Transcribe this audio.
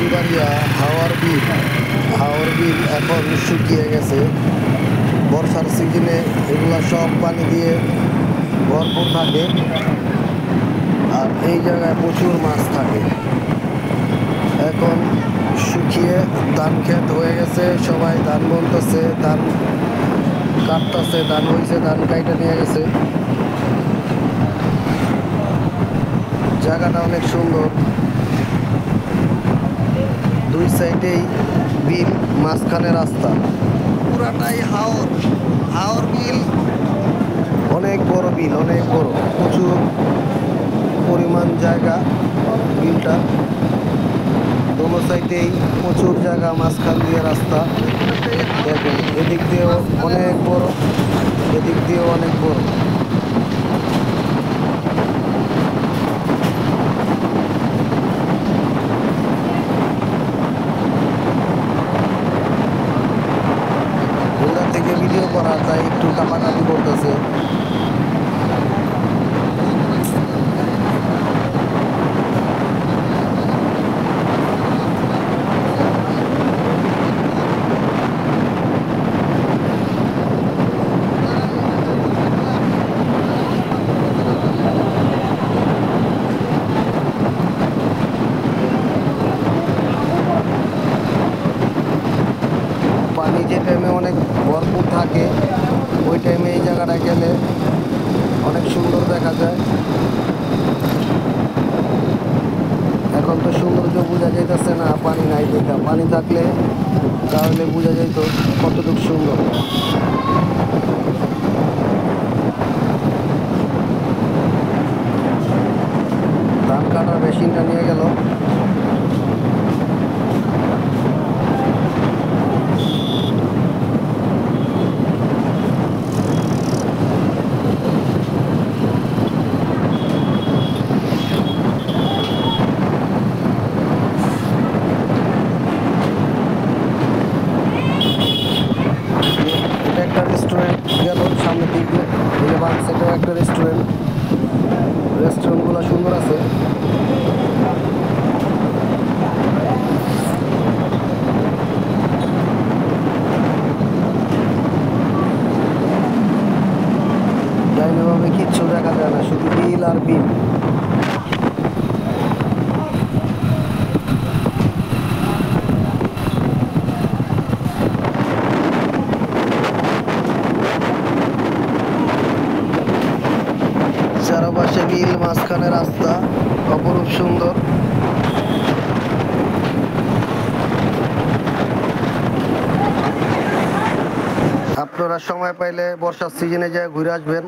ব্রাহ্মণবাড়িয়া হাওর বিল এখন শুকিয়ে গেছে। বর্ষার সিজনে এগুলা সব পানি দিয়ে ভরপুর থাকে, আর এই জায়গায় প্রচুর মাছ থাকে। এখন শুকিয়ে ধান ক্ষেত হয়ে গেছে, সবাই ধান বুনতেছে, ধান কাটতেছে, ধান হয়েছে, ধান কাইটা নিয়ে গেছে। জায়গাটা অনেক সুন্দর, দুই সাইডেই বিল, মাঝখানে রাস্তা, পুরাটাই হাওর বিল। অনেক বড় বিল, অনেক বড়, প্রচুর পরিমাণ জায়গা বিলটা। দোনো সাইডেই প্রচুর জায়গা, মাঝখান দিয়ে রাস্তা। দেখেন এদিক দিয়েও অনেক বড়, এদিক দিয়েও অনেক বড়। থেকে ভিডিও করা, তাই একটু কাপাকাপি করতেছে। পানি যে টাইমে অনেক ভরপুর থাকে, ওই টাইমে এই জায়গাটায় গেলে অনেক সুন্দর দেখা যায়। এখন তো সৌন্দর্য বোঝা যাইতেছে না, পানি নাই দেখা। পানি থাকলে তাহলে বোঝা যেত কতটুকু সুন্দর। ধান কাটার মেশিনটা নিয়ে গেল। একটা রেস্টুরেন্ট গেল সামনের দিকে, এই বাম সাইডেও একটা রেস্টুরেন্ট। রেস্টুরেন্টগুলো সুন্দর আছে। ডাইনেভাবে কিচ্ছু দেখা যায় না, শুধু বিল আর বিল। চারপাশে বিল, মাঝখানে রাস্তা, অপরূপ সুন্দর। আপনারা সময় পাইলে বর্ষার সিজনে যায় ঘুরে আসবেন।